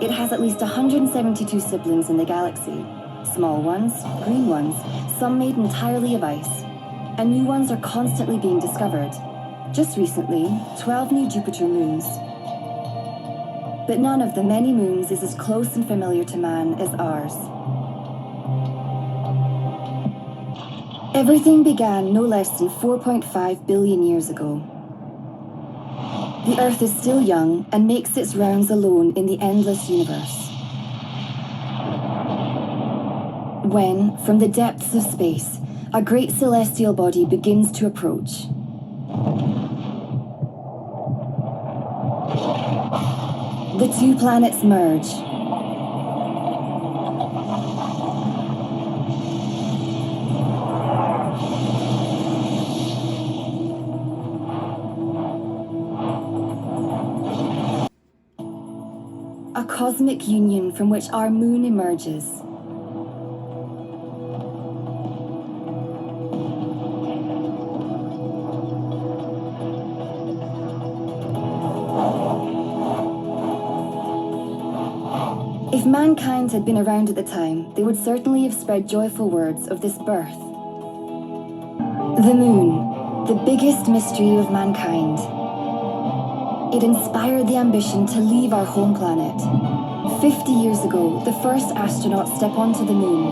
It has at least 172 siblings in the galaxy. Small ones, green ones, some made entirely of ice. And new ones are constantly being discovered. Just recently, 12 new Jupiter moons. But none of the many moons is as close and familiar to man as ours. Everything began no less than 4.5 billion years ago. The Earth is still young and makes its rounds alone in the endless universe. When, from the depths of space, a great celestial body begins to approach. The two planets merge. A cosmic union from which our moon emerges. If mankind had been around at the time, they would certainly have spread joyful words of this birth. The moon, the biggest mystery of mankind. It inspired the ambition to leave our home planet. 50 years ago, the first astronauts step onto the moon.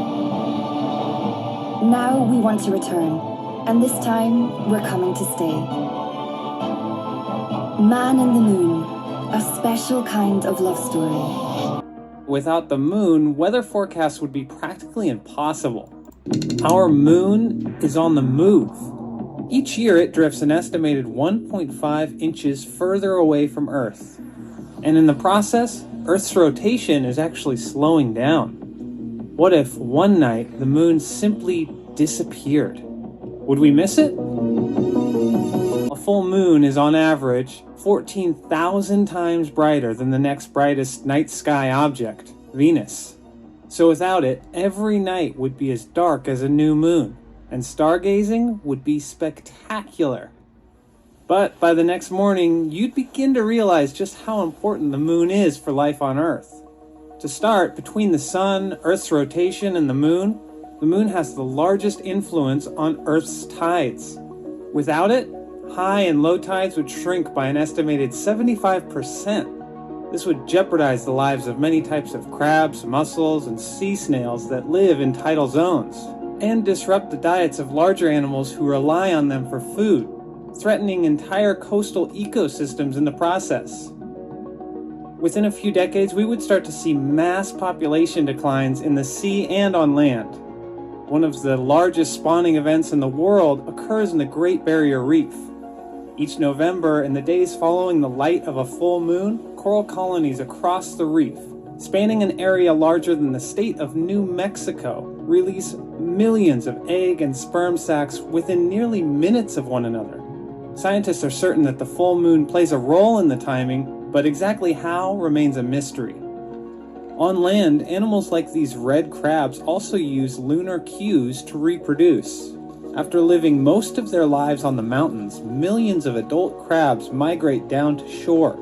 Now we want to return, and this time we're coming to stay. Man and the Moon, a special kind of love story. Without the moon, weather forecasts would be practically impossible. Our moon is on the move. Each year it drifts an estimated 1.5 inches further away from Earth. And in the process, Earth's rotation is actually slowing down. What if one night the moon simply disappeared? Would we miss it? A full moon is on average 14,000 times brighter than the next brightest night sky object, Venus. So without it, every night would be as dark as a new moon, and stargazing would be spectacular. But by the next morning, you'd begin to realize just how important the moon is for life on Earth. To start, between the sun, Earth's rotation, and the moon has the largest influence on Earth's tides. Without it, high and low tides would shrink by an estimated 75%. This would jeopardize the lives of many types of crabs, mussels, and sea snails that live in tidal zones, and disrupt the diets of larger animals who rely on them for food, threatening entire coastal ecosystems in the process. Within a few decades, we would start to see mass population declines in the sea and on land. One of the largest spawning events in the world occurs in the Great Barrier Reef. Each November, in the days following the light of a full moon, coral colonies across the reef, spanning an area larger than the state of New Mexico, release millions of egg and sperm sacs within nearly minutes of one another. Scientists are certain that the full moon plays a role in the timing, but exactly how remains a mystery. On land, animals like these red crabs also use lunar cues to reproduce. After living most of their lives on the mountains, millions of adult crabs migrate down to shore.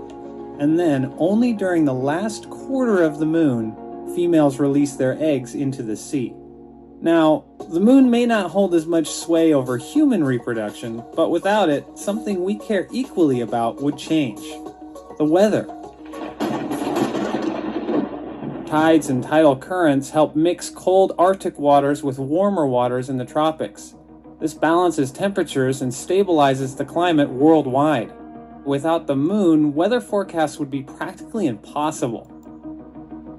And then, only during the last quarter of the moon, females release their eggs into the sea. Now, the moon may not hold as much sway over human reproduction, but without it, something we care equally about would change: the weather. Tides and tidal currents help mix cold Arctic waters with warmer waters in the tropics. This balances temperatures and stabilizes the climate worldwide. Without the moon, weather forecasts would be practically impossible.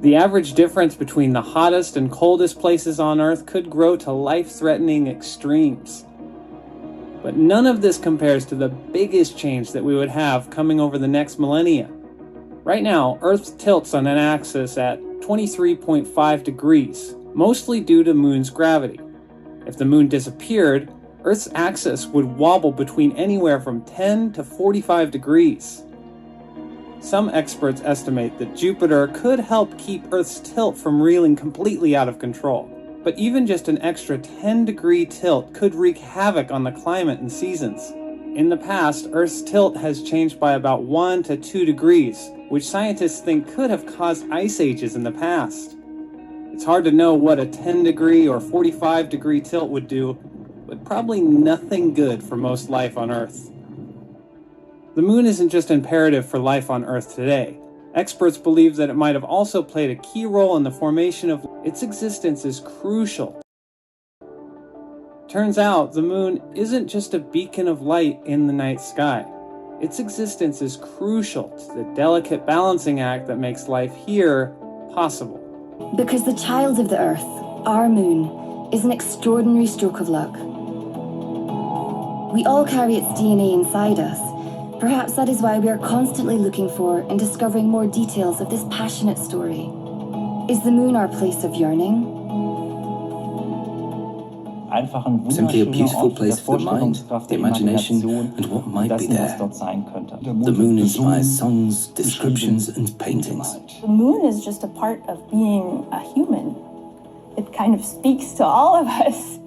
The average difference between the hottest and coldest places on Earth could grow to life-threatening extremes. But none of this compares to the biggest change that we would have coming over the next millennia. Right now, Earth tilts on an axis at 23.5 degrees, mostly due to the moon's gravity. If the moon disappeared, Earth's axis would wobble between anywhere from 10 to 45 degrees. Some experts estimate that Jupiter could help keep Earth's tilt from reeling completely out of control. But even just an extra 10-degree tilt could wreak havoc on the climate and seasons. In the past, Earth's tilt has changed by about 1 to 2 degrees, which scientists think could have caused ice ages in the past. It's hard to know what a 10-degree or 45-degree tilt would do, but probably nothing good for most life on Earth. The moon isn't just imperative for life on Earth today. Experts believe that it might have also played a key role in the formation of its existence is crucial. Turns out the moon isn't just a beacon of light in the night sky. Its existence is crucial to the delicate balancing act that makes life here possible. Because the child of the Earth, our moon, is an extraordinary stroke of luck. We all carry its DNA inside us. Perhaps that is why we are constantly looking for and discovering more details of this passionate story. Is the moon our place of yearning? Simply a beautiful place for the mind, the imagination, and what might be there. The moon inspires songs, descriptions, and paintings. The moon is just a part of being a human. It kind of speaks to all of us.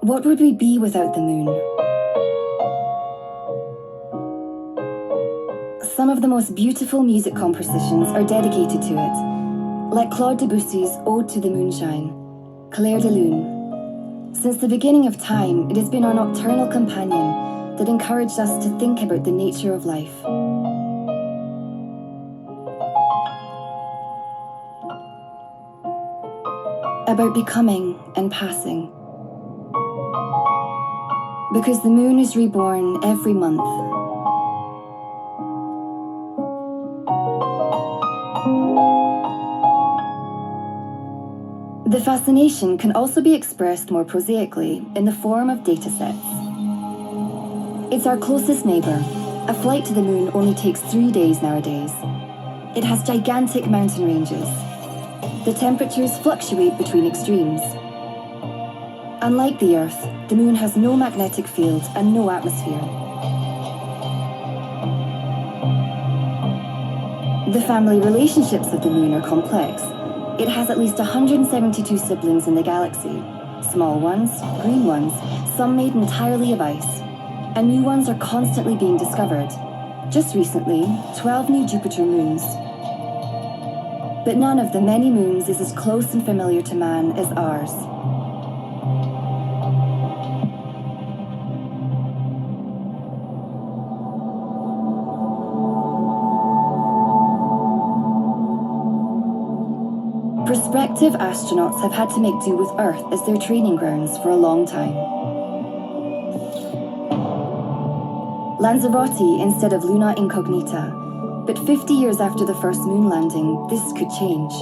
What would we be without the moon? Some of the most beautiful music compositions are dedicated to it, like Claude Debussy's Ode to the Moonshine, Clair de Lune. Since the beginning of time, it has been our nocturnal companion that encouraged us to think about the nature of life. About becoming and passing. Because the moon is reborn every month. The fascination can also be expressed more prosaically in the form of datasets. It's our closest neighbour. A flight to the moon only takes 3 days nowadays. It has gigantic mountain ranges. The temperatures fluctuate between extremes. Unlike the Earth, the moon has no magnetic field and no atmosphere. The family relationships of the moon are complex. It has at least 172 siblings in the galaxy. Small ones, green ones, some made entirely of ice. And new ones are constantly being discovered. Just recently, 12 new Jupiter moons. But none of the many moons is as close and familiar to man as ours. Prospective astronauts have had to make do with Earth as their training grounds for a long time. Lanzarote instead of Luna Incognita, but 50 years after the first moon landing, this could change.